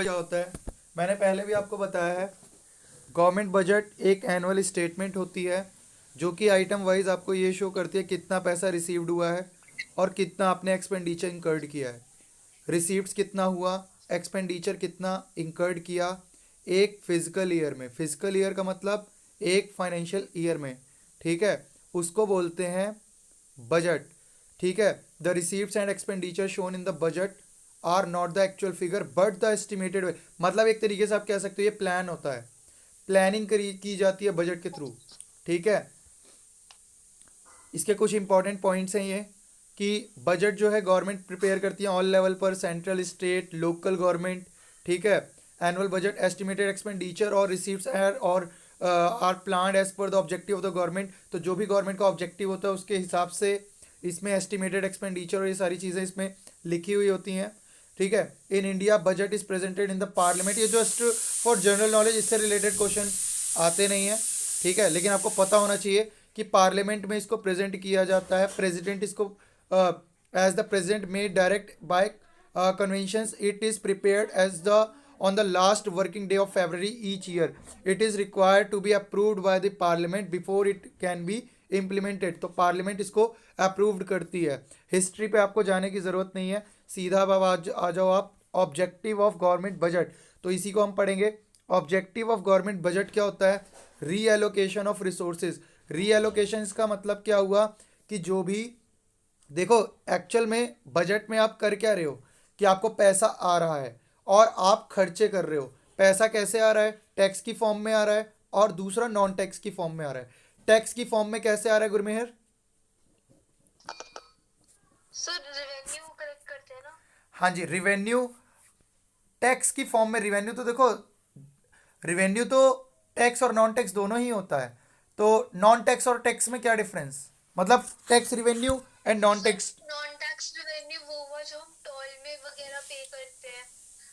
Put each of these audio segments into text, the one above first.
क्या होता है, मैंने पहले भी आपको बताया है। गवर्नमेंट बजट एक एनुअल स्टेटमेंट होती है जो कि आइटम वाइज आपको ये शो करती है कितना पैसा रिसीव्ड हुआ है और कितना आपने एक्सपेंडिचर इंकर्ड किया है। रिसीव्ड्स कितना हुआ, एक्सपेंडिचर कितना इंकर्ड किया एक फिजिकल ईयर में। फिजिकल ईयर का मतलब एक फाइनेंशियल ईयर में, ठीक है, उसको बोलते हैं बजट। ठीक है, the receipts and expenditure shown in the budget are not the actual figure but the estimated way. मतलब एक तरीके से आप कह सकते हो ये प्लान होता है, प्लानिंग की जाती है बजट के थ्रू। ठीक है, इसके कुछ इंपॉर्टेंट पॉइंट्स हैं ये कि बजट जो है गवर्नमेंट प्रिपेयर करती है ऑल लेवल पर, सेंट्रल, स्टेट, लोकल गवर्नमेंट। ठीक है, एनुअल बजट एस्टिमेटेड एक्सपेंडिचर और रिसीव्स और are plan as per the objective of the government. तो जो भी गवर्नमेंट का ऑब्जेक्टिव होता है उसके हिसाब से इसमें एस्टिमेटेड एक्सपेंडिचर और ये सारी चीज़ें इसमें लिखी हुई होती हैं। ठीक है, in India budget is presented in the parliament. ये जस्ट फॉर जनरल नॉलेज, इससे रिलेटेड क्वेश्चन आते नहीं हैं। ठीक है, लेकिन आपको पता होना चाहिए कि पार्लियामेंट में इसको प्रेजेंट किया जाता है। प्रेसिडेंट इसको as the president made direct by conventions it is prepared as the on the last working day of February each year. It is required to be approved by the parliament before it can be implemented. तो parliament इसको approved करती है। History पे आपको जाने की ज़रूरत नहीं है, सीधा अब आ जाओ आप ऑब्जेक्टिव ऑफ गवर्नमेंट बजट। तो इसी को हम पढ़ेंगे। ऑब्जेक्टिव ऑफ गवर्नमेंट बजट क्या होता है? री एलोकेशन ऑफ रिसोर्सेज। री एलोकेशन का मतलब क्या हुआ कि जो भी, देखो एक्चुअल में बजट में आप कर क्या रहे हो कि आपको पैसा आ रहा है और आप खर्चे कर रहे हो। पैसा कैसे आ रहा है? टैक्स की फॉर्म में आ रहा है और दूसरा नॉन टैक्स की फॉर्म में आ रहा है। टैक्स की फॉर्म में कैसे आ रहा है गुरमेहर? सर रेवेन्यू कलेक्ट करते हैं ना। हाँ जी, रिवेन्यू। टैक्स की फॉर्म में रिवेन्यू, तो देखो रिवेन्यू तो टैक्स और नॉन टैक्स दोनों ही होता है। तो नॉन टैक्स और टैक्स में क्या डिफरेंस, मतलब tax revenue and non sir tax. Non tax revenue वो हुआ जो हम टोल में वगैरह पे करते हैं,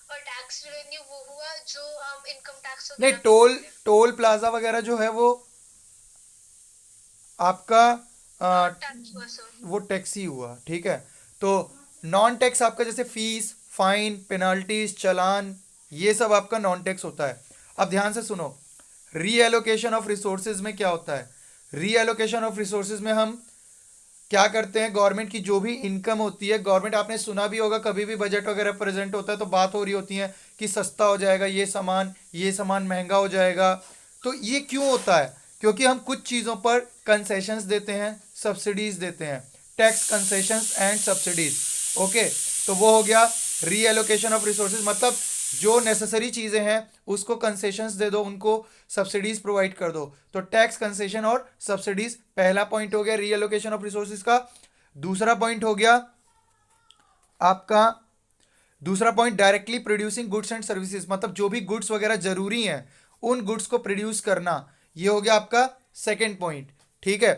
और टैक्स रेवेन्यू वो हुआ जो हम इनकम टैक्स नहीं, वगैरह पे टोल करते हैं। टोल प्लाजा वगैरह जो है वो आपका टैक्स हुआ सर। वो टैक्स ही हुआ। ठीक है, तो नॉन टैक्स आपका जैसे फीस, फाइन, पेनल्टीज, चालान, ये सब आपका नॉन टैक्स होता है। अब ध्यान से सुनो, री एलोकेशन ऑफ रिसोर्सेज में क्या होता है? री एलोकेशन ऑफ रिसोर्सेज में हम क्या करते हैं, गवर्नमेंट की जो भी इनकम होती है, गवर्नमेंट, आपने सुना भी होगा कभी भी बजट वगैरह प्रेजेंट होता है तो बात हो रही होती है कि सस्ता हो जाएगा ये सामान महंगा हो जाएगा। तो ये क्यों होता है? क्योंकि हम कुछ चीज़ों पर कंसेशंस देते हैं, सब्सिडीज देते हैं। Tax concessions and subsidies. Okay, तो वो हो गया री एलोकेशन ऑफ रिसोर्सेज। मतलब जो नेसेसरी चीज़ें हैं उसको कंसेशंस दे दो, उनको सब्सिडीज प्रोवाइड कर दो। तो टैक्स, कंसेशन और सब्सिडीज पहला पॉइंट हो गया री एलोकेशन ऑफ रिसोर्सेज का। दूसरा पॉइंट हो गया आपका, दूसरा point directly producing goods and services. मतलब जो भी गुड्स वगैरह जरूरी हैं उन गुड्स को प्रोड्यूस करना, ये हो गया आपका सेकेंड पॉइंट। ठीक है,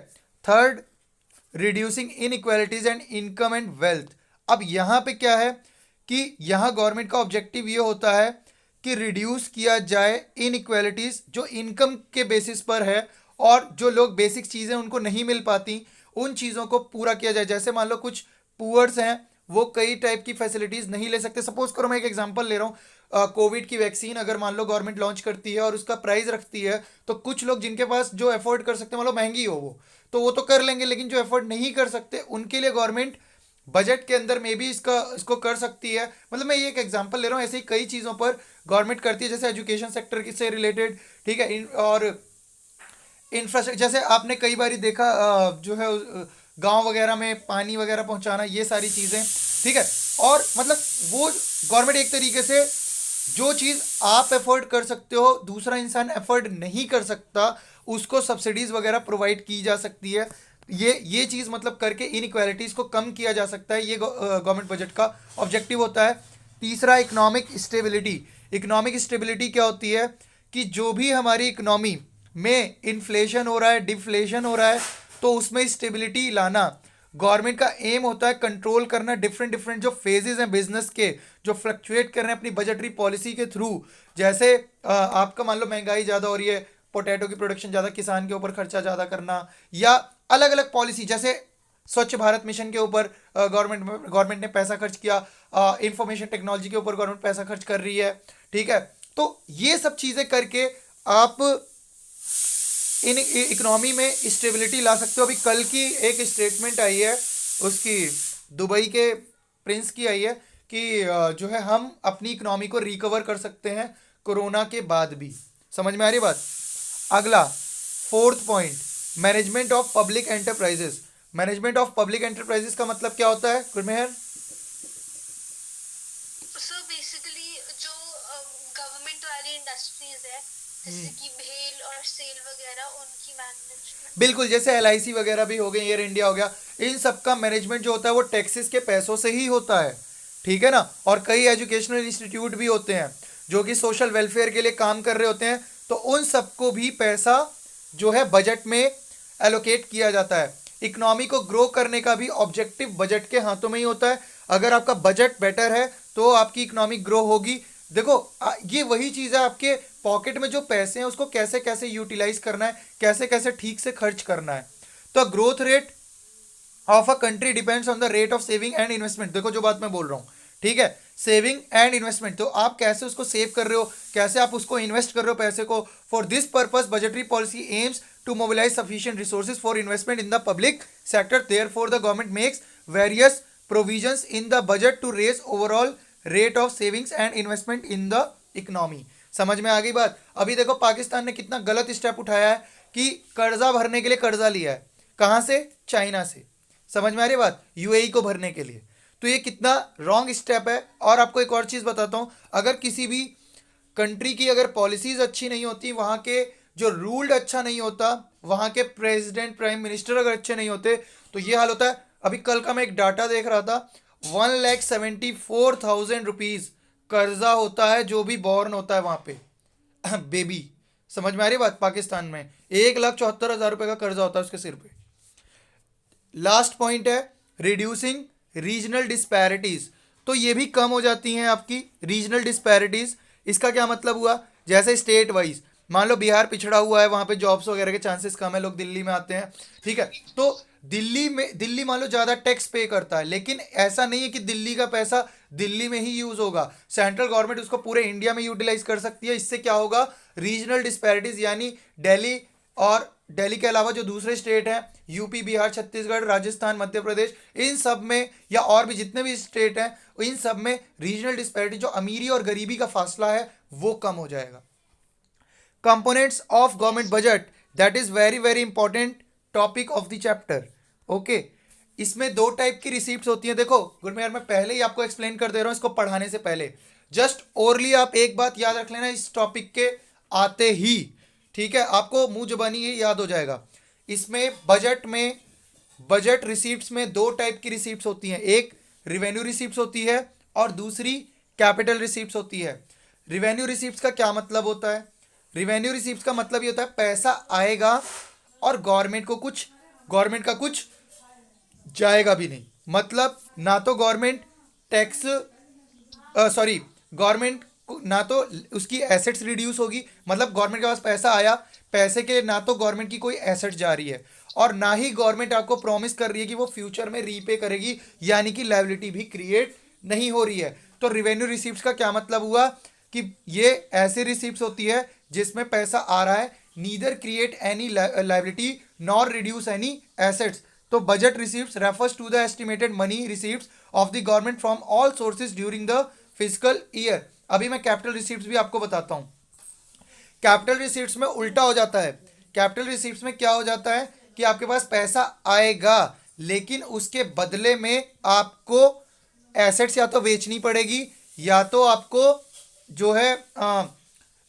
third, reducing inequalities and income and wealth. अब यहां पे क्या है कि यहां गवर्नमेंट का ऑब्जेक्टिव ये होता है कि रिड्यूस किया जाए इनइक्वालिटीज जो इनकम के बेसिस पर है, और जो लोग बेसिक चीज़ें उनको नहीं मिल पाती उन चीज़ों को पूरा किया जाए। जैसे मान लो कुछ पुअर्स हैं, वो कई टाइप की फैसिलिटीज़ नहीं ले सकते। सपोज करो मैं एक एग्जांपल ले रहा हूँ, कोविड की वैक्सीन अगर मान लो गवर्नमेंट लॉन्च करती है और उसका प्राइस रखती है, तो कुछ लोग जिनके पास जो अफोर्ड कर सकते हैं, मान लो महंगी हो वो, तो वो तो कर लेंगे, लेकिन जो अफोर्ड नहीं कर सकते उनके लिए गवर्नमेंट बजट के अंदर में भी इसको कर सकती है। मतलब मैं ये एक एग्जांपल ले रहा हूँ, ऐसे ही कई चीज़ों पर गवर्नमेंट करती है, जैसे एजुकेशन सेक्टर से रिलेटेड। ठीक है, और इंफ्रास्ट्रक्चर, जैसे आपने कई बार देखा जो है गांव वगैरह में पानी वगैरह पहुंचाना, ये सारी चीज़ें। ठीक है, और मतलब वो गवर्नमेंट एक तरीके से जो चीज़ आप एफोर्ड कर सकते हो दूसरा इंसान एफोर्ड नहीं कर सकता, उसको सब्सिडीज वगैरह प्रोवाइड की जा सकती है। ये चीज़ मतलब करके इनइक्वालिटीज़ को कम किया जा सकता है। ये गवर्नमेंट बजट का ऑब्जेक्टिव होता है। तीसरा, इकोनॉमिक स्टेबिलिटी। इकोनॉमिक स्टेबिलिटी क्या होती है कि जो भी हमारी इकोनॉमी में इन्फ्लेशन हो रहा है, डिफ्लेशन हो रहा है, तो उसमें स्टेबिलिटी लाना गवर्नमेंट का एम होता है। कंट्रोल करना डिफरेंट डिफरेंट जो फेजेस हैं बिजनेस के, जो फ्लक्चुएट कर रहे हैं अपनी बजटरी पॉलिसी के थ्रू। जैसे आपका मान लो महंगाई ज़्यादा हो रही है, पोटैटो की प्रोडक्शन ज़्यादा, किसान के ऊपर खर्चा ज़्यादा करना, या अलग अलग पॉलिसी, जैसे स्वच्छ भारत मिशन के ऊपर गवर्नमेंट गवर्नमेंट ने पैसा खर्च किया, इंफॉर्मेशन टेक्नोलॉजी के ऊपर गवर्नमेंट पैसा खर्च कर रही है। ठीक है। तो ये सब चीजें करके आप इन इकोनॉमी में स्टेबिलिटी ला सकते हो। अभी कल की एक स्टेटमेंट आई है उसकी, दुबई के प्रिंस की आई है कि जो है हम अपनी इकोनॉमी को रिकवर कर सकते हैं कोरोना के बाद भी। समझ में आ रही बात। अगला fourth point, management of public enterprises. Management of public enterprises का मतलब क्या होता है गुरमेहर? सो बेसिकली जो गवर्नमेंट वाली इंडस्ट्रीज है जैसे कि भेल और सेल वगैरह उनकी मैनेजमेंट। बिल्कुल, जैसे LIC वगैरह भी हो गई, एयर इंडिया हो गया, इन सब का मैनेजमेंट जो होता है वो टैक्सेस के पैसों से ही होता है, ठीक है ना। और कई एजुकेशनल इंस्टीट्यूट भी होते हैं जो कि सोशल वेलफेयर के लिए काम कर रहे होते हैं, तो उन सबको भी पैसा जो है बजट में एलोकेट किया जाता है। इकोनॉमी को ग्रो करने का भी ऑब्जेक्टिव बजट के हाथों में ही होता है। अगर आपका बजट बेटर है तो आपकी इकोनॉमी ग्रो होगी। देखो ये वही चीज़ है, आपके पॉकेट में जो पैसे हैं उसको कैसे कैसे यूटिलाइज करना है, कैसे कैसे ठीक से खर्च करना है। तो growth rate of a country depends on the rate of saving and investment. देखो जो बात मैं बोल रहा हूँ, ठीक है, सेविंग एंड इन्वेस्टमेंट, तो आप कैसे उसको सेव कर रहे हो, कैसे आप उसको इन्वेस्ट कर रहे हो पैसे को। For this purpose budgetary policy aims to mobilise sufficient resources for investment in the public sector. Therefore the government makes various provisions in the budget to raise overall rate of savings and investment in the economy. समझ में आ गई बात। अभी देखो पाकिस्तान ने कितना गलत step उठाया है कि कर्जा भरने के लिए कर्जा लिया है, कहां से? चाइना से। समझ में आ रही बात, UAE को भरने के लिए। तो ये कितना रॉन्ग स्टेप है। और आपको एक और चीज बताता हूं, अगर किसी भी कंट्री की अगर पॉलिसीज अच्छी नहीं होती, वहां के जो रूल्ड अच्छा नहीं होता, वहां के प्रेसिडेंट प्राइम मिनिस्टर अगर अच्छे नहीं होते, तो ये हाल होता है। अभी कल का मैं एक डाटा देख रहा था, 1,74,000 रुपीज कर्जा होता है जो भी बॉर्न होता है वहां पे बेबी। समझ में आ रही बात। पाकिस्तान में 1,74,000 रुपए का कर्जा होता है उसके सिर पे। लास्ट पॉइंट है रिड्यूसिंग रीजनल डिस्पैरिटीज। तो ये भी कम हो जाती हैं आपकी रीजनल डिस्पैरिटीज। इसका क्या मतलब हुआ, जैसे स्टेट वाइज मान लो बिहार पिछड़ा हुआ है, वहां पे जॉब्स वगैरह के चांसेस कम है, लोग दिल्ली में आते हैं, ठीक है। तो दिल्ली मान लो ज्यादा टैक्स पे करता है, लेकिन ऐसा नहीं है कि दिल्ली का पैसा दिल्ली में ही यूज होगा। सेंट्रल गवर्नमेंट उसको पूरे इंडिया में यूटिलाइज कर सकती है। इससे क्या होगा, रीजनल डिस्पैरिटीज, यानी दिल्ली और दिल्ली के अलावा जो दूसरे स्टेट हैं, यूपी, बिहार, छत्तीसगढ़, राजस्थान, मध्य प्रदेश, इन सब में या और भी जितने भी स्टेट हैं, इन सब में रीजनल डिस्पैरिटी, जो अमीरी और गरीबी का फासला है, वो कम हो जाएगा। Components of government budget, that is very very important topic of the chapter. Okay, इसमें दो टाइप की रिसीप्ट होती हैं। देखो गुरमेहर, मैं पहले ही आपको एक्सप्लेन कर दे रहा हूं इसको पढ़ाने से पहले। जस्ट ओरली आप एक बात याद रख लेना इस टॉपिक के आते ही, ठीक है, आपको मुंह जुबानी ये याद हो जाएगा। इसमें बजट रिसीप्ट्स में दो टाइप की रिसीप्ट्स होती हैं, एक रिवेन्यू रिसीप्ट्स होती है और दूसरी कैपिटल रिसीप्ट्स होती है। रिवेन्यू रिसीप्ट्स का क्या मतलब होता है? रिवेन्यू रिसीप्ट्स का मतलब ये होता है पैसा आएगा और गवर्नमेंट का कुछ जाएगा भी नहीं। मतलब ना तो गवर्नमेंट टैक्स सॉरी गवर्नमेंट ना तो उसकी एसेट्स रिड्यूस होगी, मतलब गवर्नमेंट के पास पैसा आया, पैसे के लिए ना तो गवर्नमेंट की कोई एसेट जा रही है और ना ही गवर्नमेंट आपको प्रॉमिस कर रही है कि वो फ्यूचर में रीपे करेगी, यानी कि लायबिलिटी भी क्रिएट नहीं हो रही है। तो रिवेन्यू रिसीप्ट्स का क्या मतलब हुआ कि ये ऐसी रिसीप्ट्स होती है जिसमें पैसा आ रहा है, neither create any liability nor reduce any assets. तो budget receipts refers to the estimated money receipts of the government from all sources during the physical year. अभी मैं कैपिटल रिसीप्ट्स भी आपको बताता हूं। कैपिटल रिसीप्ट्स में उल्टा हो जाता है। कैपिटल रिसीप्ट्स में क्या हो जाता है कि आपके पास पैसा आएगा, लेकिन उसके बदले में आपको एसेट्स या तो बेचनी पड़ेगी या तो आपको जो है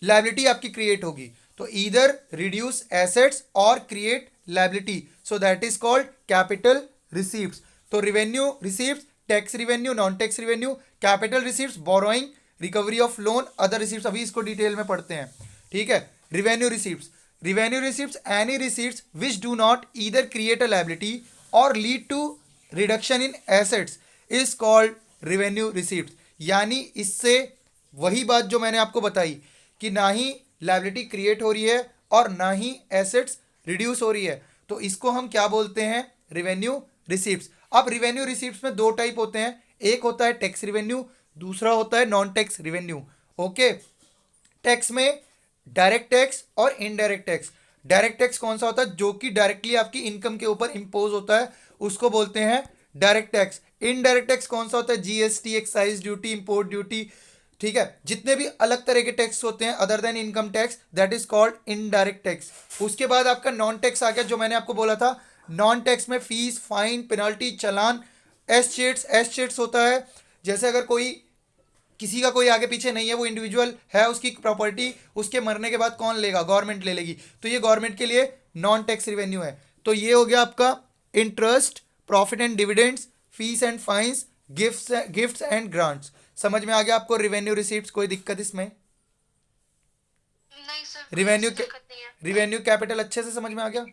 लायबिलिटी आपकी क्रिएट होगी। तो ईदर रिड्यूस एसेट्स और create liability, so that is called capital receipts. तो revenue receipts, tax revenue, non tax revenue, capital receipts, borrowing, recovery of loan, other receipts, अभी इसको डिटेल में पढ़ते हैं, ठीक है। Revenue receipts any receipts which do not either create a liability or lead to reduction in assets is called revenue receipts. यानी इससे वही बात जो मैंने आपको बताई कि ना ही लायबिलिटी क्रिएट हो रही है और ना ही एसेट्स रिड्यूस हो रही है, तो इसको हम क्या बोलते हैं? Revenue receipts. अब रिवेन्यू रिसीप्ट्स में दो टाइप होते हैं, एक होता है टैक्स रिवेन्यू, दूसरा होता है non tax revenue. Okay, tax में डायरेक्ट टैक्स और इनडायरेक्ट टैक्स। डायरेक्ट टैक्स कौन सा होता है? जो कि डायरेक्टली आपकी इनकम के ऊपर इम्पोज होता है, उसको बोलते हैं डायरेक्ट टैक्स। इनडायरेक्ट टैक्स कौन सा होता है? GST, excise duty, import duty, ठीक है, जितने भी अलग तरह के टैक्स होते हैं other than income tax, that is called indirect tax. उसके बाद आपका नॉन टैक्स आ गया, जो मैंने आपको बोला था। नॉन टैक्स में फीस, फाइन, पेनाल्टी, चालान, एस्टेट्स। एस्टेट्स होता है जैसे अगर कोई, किसी का कोई आगे पीछे नहीं है, वो इंडिविजुअल है, उसकी प्रॉपर्टी उसके मरने के बाद कौन लेगा? गवर्नमेंट ले लेगी, तो ये गवर्नमेंट के लिए नॉन टैक्स रिवेन्यू है। तो ये हो गया आपका interest, profit and dividends, fees and fines, gifts and grants. समझ में आ गया आपको रिवेन्यू रिसीप्ट? कोई दिक्कत इसमें? नहीं सर, कोई रिवेन्यू ऐसी दिक्कत नहीं है। रिवेन्यू कैपिटल अच्छे से समझ में आ गया?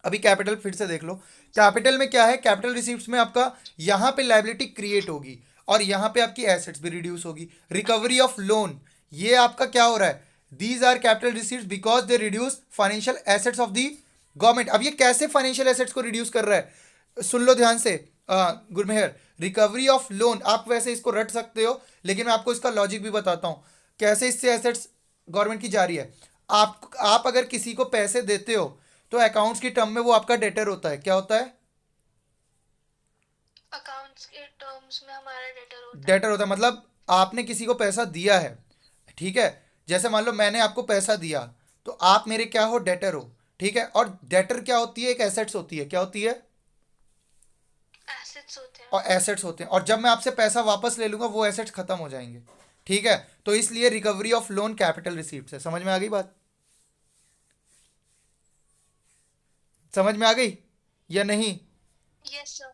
अभी कैपिटल फिर से देख लो। कैपिटल में क्या है? कैपिटल रिसीप्ट्स में आपका यहाँ पे लाइबिलिटी क्रिएट होगी और यहाँ पे आपकी एसेट्स भी रिड्यूस होगी। रिकवरी ऑफ लोन, ये आपका क्या हो रहा है? These are capital receipts because they reduce financial assets of the government. अब ये कैसे फाइनेंशियल एसेट्स को रिड्यूस कर रहा है? सुन लो ध्यान से गुरमेहर। रिकवरी ऑफ लोन, आप वैसे इसको रट सकते हो, लेकिन मैं आपको इसका लॉजिक भी बताता हूँ कैसे इससे एसेट्स गवर्नमेंट की जा रही है। आप अगर किसी को पैसे देते हो तो अकाउंट्स की टर्म में वो आपका डेटर होता है। क्या होता है? अकाउंट्स के टर्म्स में हमारा डेटर होता है। डेटर होता है, मतलब आपने किसी को पैसा दिया है, ठीक है। जैसे मान लो मैंने आपको पैसा दिया, तो आप मेरे क्या हो? डेटर हो, ठीक है। और डेटर क्या होती है? एक एसेट्स होती है। क्या होती है? एसेट्स होते हैं। और एसेट्स होते हैं, और जब मैं आपसे पैसा वापस ले लूंगा वो एसेट्स खत्म हो जाएंगे, ठीक है। तो इसलिए recovery of loan capital receipt है। समझ में आ गई बात? समझ में आ गई या नहीं? यस सर,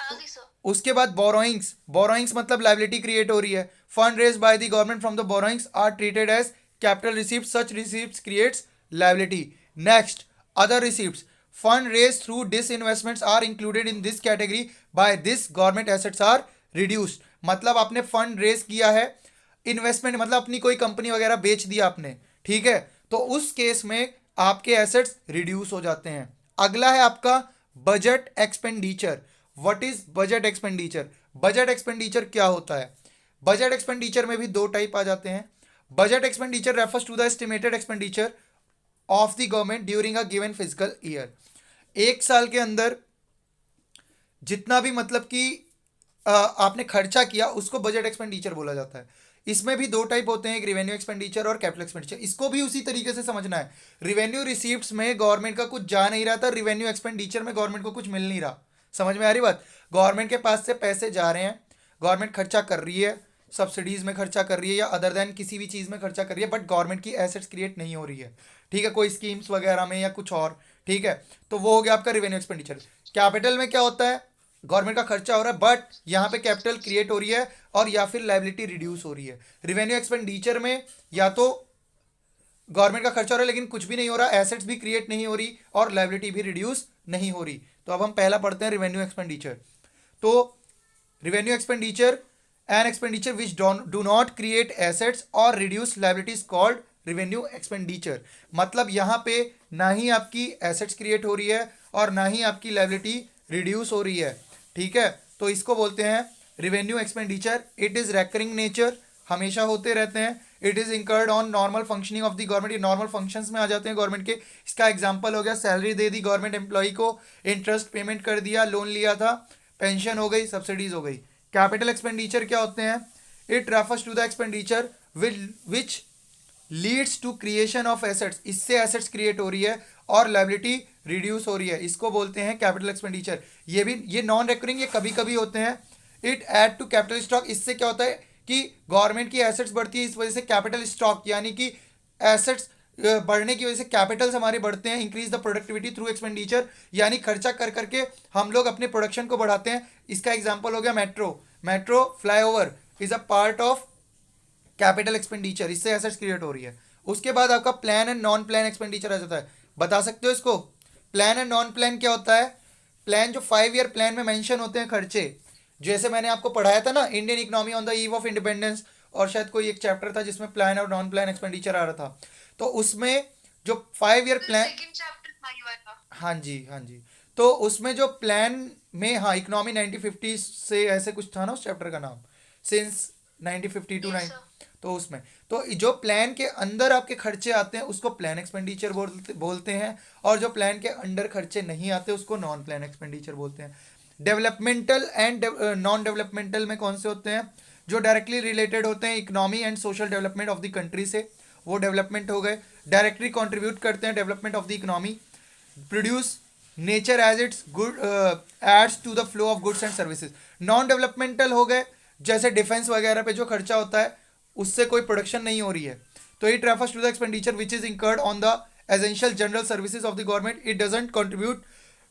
आ गई सर। उसके बाद बोरोइंग्स। बोरोइंग्स मतलब लाइबिलिटी क्रिएट हो रही है। Fund raise by the government from the borrowings are treated as capital receipt, such receipt creates liability. Next, other receipts. Fund raise through disinvestments are included in this category, by this government assets are reduced. मतलब आपने fund raise किया है, investment मतलब अपनी कोई company वगैरह बेच दिया आपने, ठीक है, तो उस केस में आपके एसेट्स रिड्यूस हो जाते हैं। अगला है आपका budget expenditure. What is budget expenditure? Budget expenditure क्या होता है? बजट एक्सपेंडिचर में भी दो टाइप आ जाते हैं। Budget expenditure refers to the estimated expenditure of the government during a given physical year. एक साल के अंदर जितना भी मतलब कि आपने खर्चा किया उसको बजट एक्सपेंडिचर बोला जाता है। इसमें भी दो टाइप होते हैं, एक रिवेन्यू एक्सपेंडिचर और कैपिटल एक्सपेंडिचर। इसको भी उसी तरीके से समझना है। रिवेन्यू रिसीप्ट्स में गवर्नमेंट का कुछ जा नहीं रहा था, रिवेन्यू एक्सपेंडिचर में गवर्नमेंट को कुछ मिल नहीं रहा। समझ में आ रही बात? गवर्नमेंट के पास से पैसे जा रहे हैं, गवर्नमेंट खर्चा कर रही है, सब्सिडीज में खर्चा कर रही है या अदर देन किसी भी चीज़ में खर्चा कर रही है, बट गवर्नमेंट की एसेट्स क्रिएट नहीं हो रही है, ठीक है, कोई स्कीम्स वगैरह में या कुछ और, ठीक है। तो वो हो गया आपका रिवेन्यू एक्सपेंडिचर। कैपिटल में क्या होता है? गवर्नमेंट का खर्चा हो रहा है बट यहाँ पे कैपिटल क्रिएट हो रही है और या फिर लाइबिलिटी रिड्यूस हो रही है। रिवेन्यू एक्सपेंडिचर में या तो गवर्नमेंट का खर्चा हो रहा है लेकिन कुछ भी नहीं हो रहा, एसेट्स भी क्रिएट नहीं हो रही और लाइबिलिटी भी रिड्यूस नहीं हो रही। तो अब हम पहला पढ़ते हैं रिवेन्यू एक्सपेंडिचर। तो revenue expenditure an expenditure which do not create assets or reduce liabilities called revenue expenditure. मतलब यहाँ पे ना ही आपकी एसेट्स क्रिएट हो रही है और ना ही आपकी लाइबिलिटी रिड्यूस हो रही है, ठीक है। तो इसको बोलते हैं revenue expenditure. It is recurring nature, हमेशा होते रहते हैं। It is incurred on normal functioning of the government, ये नॉर्मल फंक्शंस में आ जाते हैं गवर्नमेंट के। इसका एग्जांपल हो गया सैलरी दे दी गवर्नमेंट एम्प्लॉय को, इंटरेस्ट पेमेंट कर दिया, लोन लिया था, पेंशन हो गई, सब्सिडीज हो गई। कैपिटल एक्सपेंडिचर क्या होते हैं? It refers to the expenditure which leads to creation of assets, इससे एसेट्स क्रिएट हो रही है और लाइबिलिटी रिड्यूस हो रही है, इसको बोलते हैं कैपिटल एक्सपेंडिचर। ये भी ये नॉन रेकरिंग, ये कभी कभी होते हैं। It add to capital stock, इससे क्या होता है कि गवर्नमेंट की एसेट्स बढ़ती है, इस वजह से कैपिटल स्टॉक यानी कि एसेट्स बढ़ने की वजह से कैपिटल्स हमारे बढ़ते हैं। Increase the productivity through expenditure, यानी खर्चा कर करके हम लोग अपने प्रोडक्शन को बढ़ाते हैं। इसका एग्जाम्पल हो गया metro. Metro flyover is a part of capital expenditure, इससे एसेट्स क्रिएट हो रही है। उसके बाद आपका plan and non plan expenditure आ जाता है। बता सकते हो इसको? प्लान एंड नॉन प्लान क्या होता है? प्लान जो 5 ईयर प्लान में मेंशन होते हैं खर्चे, जैसे मैंने आपको पढ़ाया था ना Indian economy on the eve of independence, और शायद कोई एक चैप्टर था जिसमें प्लान और नॉन प्लान एक्सपेंडिचर आ रहा था। तो उसमें जो 5 ईयर प्लान, सेकंड चैप्टर था ये वाला। हाँ जी हाँ जी, तो उसमें जो प्लान में, हाँ, इकोनॉमी 1950 से ऐसे कुछ था ना उस चैप्टर का नाम, सिंस 1950 टू यस 9। सर। तो उसमें तो जो प्लान के अंदर आपके खर्चे आते हैं उसको प्लान एक्सपेंडिचर बोलते हैं, और जो प्लान के अंडर खर्चे नहीं आते उसको नॉन प्लान एक्सपेंडिचर बोलते हैं। डेवलपमेंटल एंड नॉन डेवलपमेंटल में कौन से होते हैं? जो डायरेक्टली रिलेटेड होते हैं economy and social development of the country से, वो डेवलपमेंट हो गए। डायरेक्टली कंट्रीब्यूट करते हैं development of the economy, produce nature as it's good aids to the flow of goods and services. Non developmental हो गए जैसे डिफेंस वगैरह पे जो खर्चा होता है उससे कोई प्रोडक्शन नहीं हो रही है, तो it refers to the expenditure which is incurred on the essential general services of the government. It doesn't contribute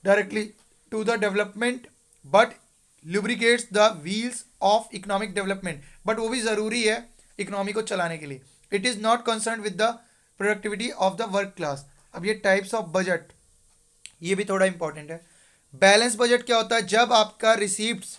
directly to the development but lubricates the wheels of economic development, but वो भी ज़रूरी है इकोनॉमी को चलाने के लिए। It is not concern with the productivity of the work class. अब ये टाइप्स ऑफ बजट, ये भी थोड़ा इंपॉर्टेंट है। बैलेंस बजट क्या होता है? जब आपका रिसीप्ट्स,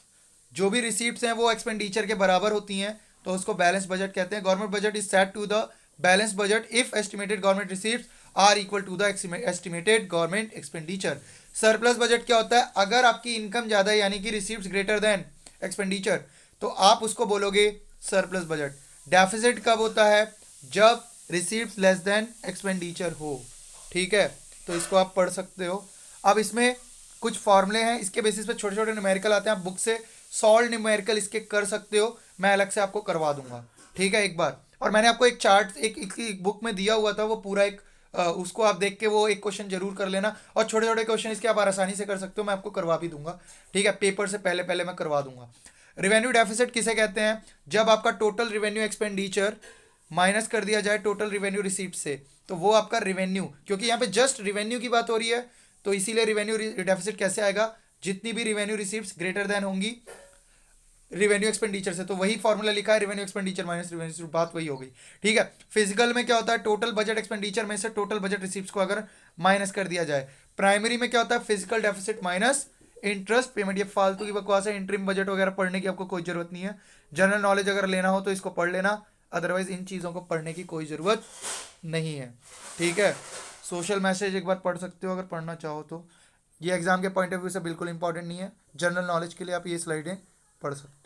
जो भी रिसीप्ट्स हैं वो एक्सपेंडिचर के बराबर होती हैं तो उसको बैलेंस बजट कहते हैं। Government budget is set to the balance budget if estimated government receipts are equal to the estimated government expenditure. Surplus budget क्या होता है? अगर आपकी इनकम ज़्यादा है यानी कि रिसीप्ट्स ग्रेटर देन एक्सपेंडिचर तो आप उसको बोलोगे सरप्लस बजट। डेफिसिट कब होता है? जब रिसीप्ट्स लेस देन एक्सपेंडिचर हो। ठीक है, तो इसको आप पढ़ सकते हो। अब इसमें कुछ फॉर्मूले हैं, इसके बेसिस पे छोटे छोटे न्यूमेरिकल आते हैं, आप बुक से सॉल्व न्यूमेरिकल इसके कर सकते हो, मैं अलग से आपको करवा दूंगा। ठीक है, एक बार। और मैंने आपको एक चार्ट एक बुक में दिया हुआ था, वो पूरा एक उसको आप देख के वो एक क्वेश्चन जरूर कर लेना, और छोटे छोटे क्वेश्चन इसके आप आसानी से कर सकते हो, मैं आपको करवा भी दूंगा। ठीक है, पेपर से पहले पहले मैं करवा दूंगा। रेवेन्यू डेफिसिट किसे कहते हैं? जब आपका टोटल रेवेन्यू एक्सपेंडिचर माइनस कर दिया जाए टोटल रेवेन्यू रिसीप्ट से, तो वो आपका रेवेन्यू, क्योंकि यहाँ पे जस्ट रेवेन्यू की बात हो रही है तो इसीलिए रेवेन्यू डेफिसिट कैसे आएगा? जितनी भी रेवेन्यू रिसीप्ट्स ग्रेटर देन होंगी रेवेन्यू एक्सपेंडिचर से, तो वही फॉर्मूला लिखा है, रेवेन्यू एक्सपेंडिचर माइनस रेवेन्यू, बात वही हो गई। ठीक है, फिजिकल में क्या होता है? टोटल बजट एक्सपेंडिचर में से टोटल बजट रिसीप्ट्स को अगर माइनस कर दिया जाए। प्राइमरी में क्या होता है? Physical deficit minus interest payment. ये फालतू की बकवास है, इंटरिम बजट वगैरह पढ़ने की आपको कोई जरूरत नहीं है। जनरल नॉलेज अगर लेना हो तो इसको पढ़ लेना, अदरवाइज इन चीज़ों को पढ़ने की कोई ज़रूरत नहीं है। ठीक है, सोशल मैसेज एक बार पढ़ सकते हो अगर पढ़ना चाहो तो, ये एग्जाम के पॉइंट ऑफ व्यू से बिल्कुल इंपॉर्टेंट नहीं है, जनरल नॉलेज के लिए आप ये स्लाइडें पढ़ सकते हो।